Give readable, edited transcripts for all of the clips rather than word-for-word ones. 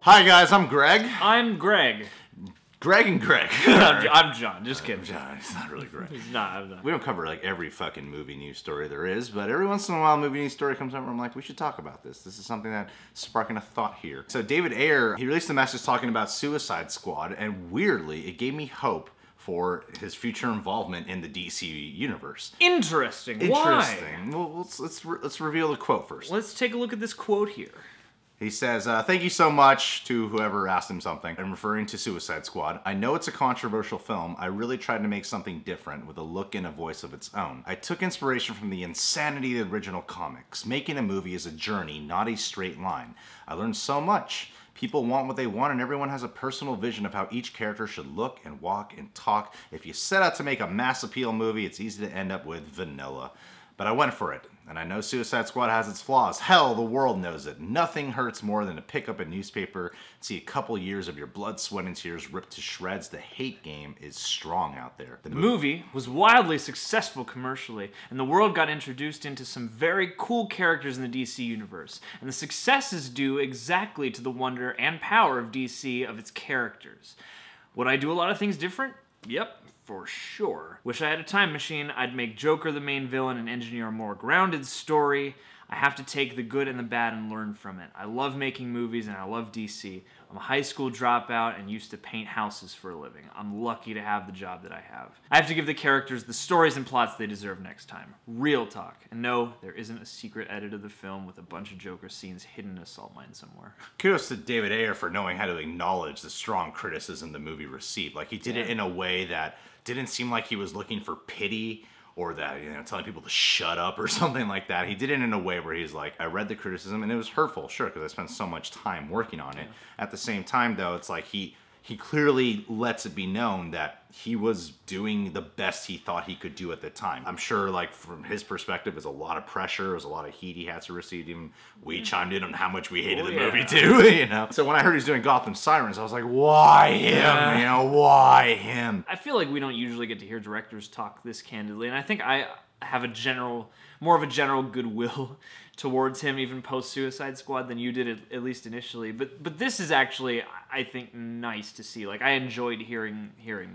Hi guys, I'm Greg. I'm Greg. Greg and Greg. I'm John. Just kidding. John, it's not really Greg. He's not. I'm not. We don't cover like every fucking movie news story there is, but every once in a while a movie news story comes up where I'm like, we should talk about this. This is something that's sparking a thought here. So David Ayer, he released a message talking about Suicide Squad, and weirdly, it gave me hope for his future involvement in the DCEU universe. Interesting. Interesting. Why? Well, let's reveal the quote first. Let's take a look at this quote here. He says, thank you so much to whoever asked him something. I'm referring to Suicide Squad. I know it's a controversial film. I really tried to make something different with a look and a voice of its own. I took inspiration from the insanity of the original comics. Making a movie is a journey, not a straight line. I learned so much. People want what they want, and everyone has a personal vision of how each character should look and walk and talk. If you set out to make a mass appeal movie, it's easy to end up with vanilla. But I went for it, and I know Suicide Squad has its flaws. Hell, the world knows it. Nothing hurts more than to pick up a newspaper, see a couple years of your blood, sweat, and tears ripped to shreds. The hate game is strong out there. The movie was wildly successful commercially, and the world got introduced into some very cool characters in the DC universe. And the success is due exactly to the wonder and power of DC of its characters. Would I do a lot of things different? Yep. For sure. Wish I had a time machine, I'd make Joker the main villain and engineer a more grounded story. I have to take the good and the bad and learn from it. I love making movies and I love DC. I'm a high school dropout and used to paint houses for a living. I'm lucky to have the job that I have. I have to give the characters the stories and plots they deserve next time. Real talk. And no, there isn't a secret edit of the film with a bunch of Joker scenes hidden in a salt mine somewhere. Kudos to David Ayer for knowing how to acknowledge the strong criticism the movie received. Like, he did it in a way that didn't seem like he was looking for pity or that, you know, telling people to shut up or something like that. He did it in a way where he's like, I read the criticism and it was hurtful, sure, because I spent so much time working on it. At the same time, though, it's like he clearly lets it be known that he was doing the best he thought he could do at the time. I'm sure, like, from his perspective, it was a lot of pressure, it was a lot of heat he had to receive. Even we chimed in on how much we hated the movie, too, you know? So when I heard he was doing Gotham Sirens, I was like, why him? You know, why him? I feel like we don't usually get to hear directors talk this candidly, and I think I have more of a general goodwill towards him, even post-Suicide Squad, than you did, at least initially. But this is actually, I think, nice to see. Like, I enjoyed hearing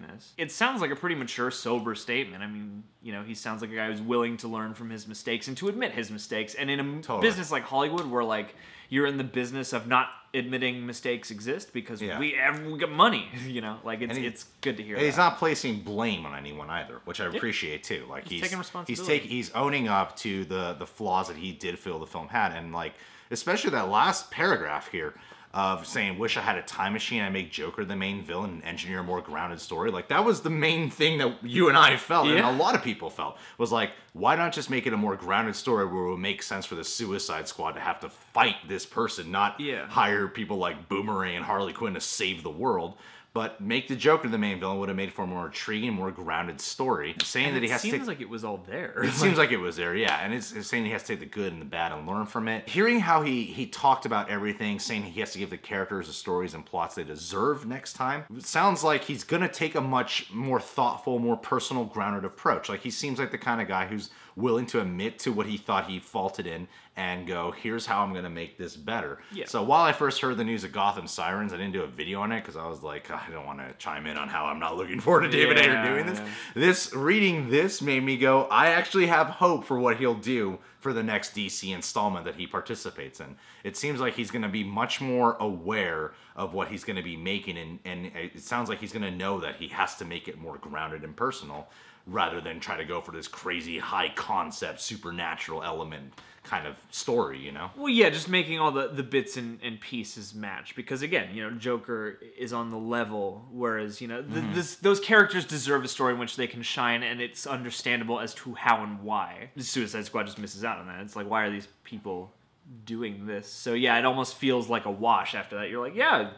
this. It sounds like a pretty mature, sober statement. I mean, you know, he sounds like a guy who's willing to learn from his mistakes and to admit his mistakes. And in a business like Hollywood, where, like, you're in the business of not admitting mistakes exist because we got money, you know? Like, it's good to hear that. He's not placing blame on anyone either, which I appreciate too. Like, he's taking responsibility. He's owning up to the flaws that he did feel the film had, and, like, especially that last paragraph here of saying, wish I had a time machine, I'd make Joker the main villain and engineer a more grounded story. Like, that was the main thing that you and I felt, and a lot of people felt, was like, why not just make it a more grounded story where it would make sense for the Suicide Squad to have to fight this person, not hire people like Boomerang and Harley Quinn to save the world, but make the Joker the main villain would have made for a more intriguing, more grounded story. Saying that he has to... It seems like it was all there. It seems like it was there, yeah. And it's saying he has to take the good and the bad and learn from it. Hearing how he talked about everything, saying he has to give the characters the stories and plots they deserve next time, it sounds like he's going to take a much more thoughtful, more personal, grounded approach. Like, he seems like the kind of guy who's willing to admit to what he thought he faulted in and go, here's how I'm going to make this better. Yeah. So while I first heard the news of Gotham Sirens, I didn't do a video on it because I was like, I don't want to chime in on how I'm not looking forward to David Ayer doing this. Reading this made me go, I actually have hope for what he'll do for the next DC installment that he participates in. It seems like he's going to be much more aware of what he's going to be making, and it sounds like he's going to know that he has to make it more grounded and personal rather than try to go for this crazy high concept supernatural element kind of story, you know? Well, yeah, just making all the bits and pieces match. Because, again, you know, Joker is on the level, whereas, you know, those characters deserve a story in which they can shine, and it's understandable as to how and why. The Suicide Squad just misses out on that. It's like, why are these people doing this? So, yeah, it almost feels like a wash after that. You're like, yeah,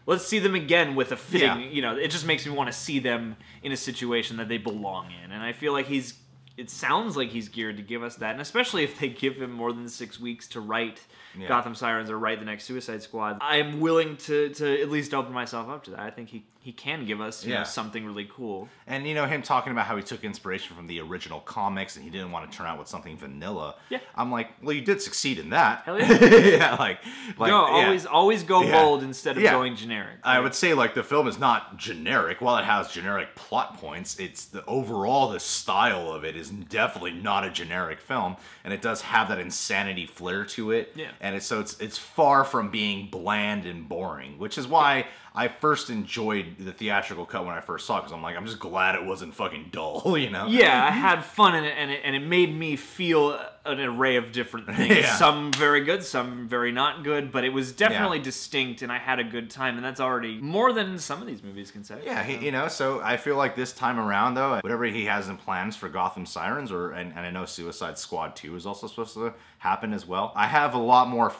let's see them again with a fitting, you know, it just makes me want to see them in a situation that they belong in. And I feel like he's it sounds like he's geared to give us that, and especially if they give him more than 6 weeks to write Gotham Sirens or write the next Suicide Squad, I'm willing to at least open myself up to that. I think he can give us you know, something really cool. And you know, him talking about how he took inspiration from the original comics and he didn't want to turn out with something vanilla. Yeah. I'm like, well, you did succeed in that. Hell yeah. Yeah, like always go bold instead of going generic. I would say like the film is not generic. While it has generic plot points, it's the style of it is definitely not a generic film, and it does have that insanity flair to it. Yeah. And it's far from being bland and boring, which is why I first enjoyed the theatrical cut when I first saw it, because I'm like, I'm just glad it wasn't fucking dull, you know? Yeah, I had fun in it, and it made me feel an array of different things. Some very good, some very not good, but it was definitely distinct, and I had a good time, and that's already more than some of these movies can say. Yeah, you know, so I feel like this time around, though, whatever he has in plans for Gotham Sirens, and I know Suicide Squad 2 is also supposed to happen as well, I have a lot more,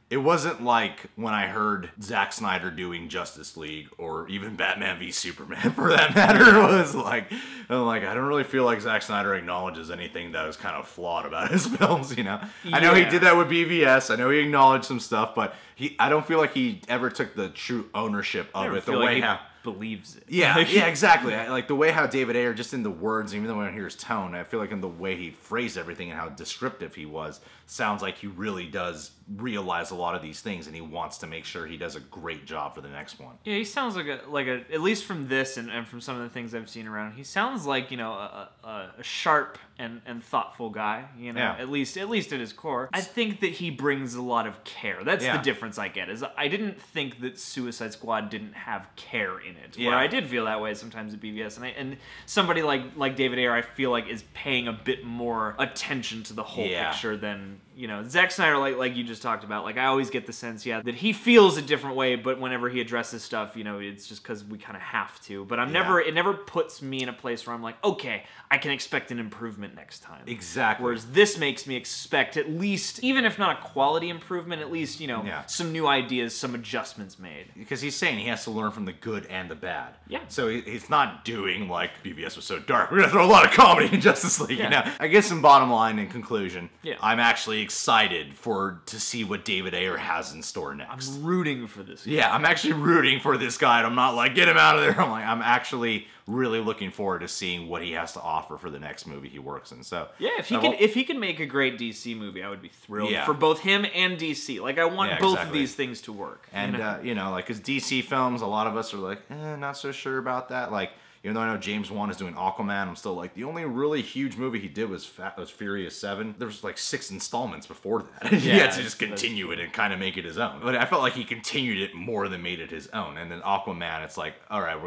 it wasn't like when I heard Zack Snyder doing Justice League or even Batman v Superman, for that matter. It was like, I'm like, I don't really feel like Zack Snyder acknowledges anything that was kind of flawed about his films, you know? I know he did that with BVS. I know he acknowledged some stuff, but I don't feel like he ever took the true ownership of it. The way how believes it. Yeah, yeah, exactly. Like the way how David Ayer, just in the words, even though I don't hear his tone, I feel like in the way he phrased everything and how descriptive he was, sounds like he really does realize a lot of these things, and he wants to make sure he does a great job for the next one. Yeah, he sounds like a at least from this and from some of the things I've seen around, he sounds like, you know, a sharp and thoughtful guy, you know, at least at his core. I think that he brings a lot of care. That's the difference I get, is I didn't think that Suicide Squad didn't have care in it. Where I did feel that way sometimes at BVS, and somebody like David Ayer, I feel like, is paying a bit more attention to the whole picture than, you know, Zack Snyder, like you just talked about. Like, I always get the sense, that he feels a different way, but whenever he addresses stuff, you know, it's just because we kind of have to. But it never puts me in a place where I'm like, okay, I can expect an improvement next time. Exactly. Whereas this makes me expect at least, even if not a quality improvement, at least, you know, some new ideas, some adjustments made. Because he's saying he has to learn from the good and the bad. Yeah. So he's not doing, like, BVS was so dark, we're gonna throw a lot of comedy in Justice League, you know? I guess in bottom line, in conclusion, I'm actually excited to see what David Ayer has in store next. I'm rooting for this guy. Yeah, I'm actually rooting for this guy, and I'm not like, get him out of there. I'm actually really looking forward to seeing what he has to offer for the next movie he works in. So yeah, if he can make a great DC movie, I would be thrilled for both him and DC. Like, I want both of these things to work. And you know, like, because DC films, a lot of us are like, not so sure about that. Like, even though I know James Wan is doing Aquaman, I'm still like, the only really huge movie he did was Furious 7. There was like 6 installments before that. He had to just continue it and kind of make it his own. But I felt like he continued it more than made it his own. And then Aquaman, it's like, all right,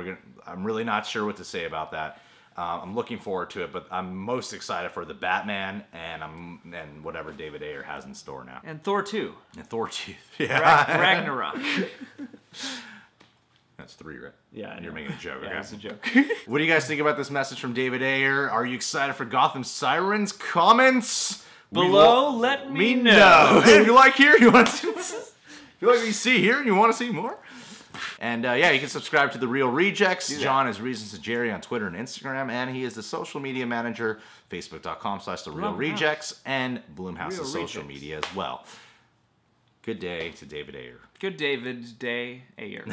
I'm really not sure what to say about that. I'm looking forward to it, but I'm most excited for the Batman and whatever David Ayer has in store now. And Thor 2. And Thor 2. Yeah. Ragnarok. That's 3, right? Yeah. And you're making a joke. Yeah, it's a joke. What do you guys think about this message from David Ayer? Are you excited for Gotham Sirens? Comments below, let me know. Hey, if you like here, you want to see, if you like what you see here and you want to see more. And yeah, you can subscribe to The Real Rejects. John is Reasons to Jerry on Twitter and Instagram, and he is the social media manager, facebook.com/TheRealRejects, and Bloomhouse's social media as well. Good day to David Ayer. Good David Day Ayer.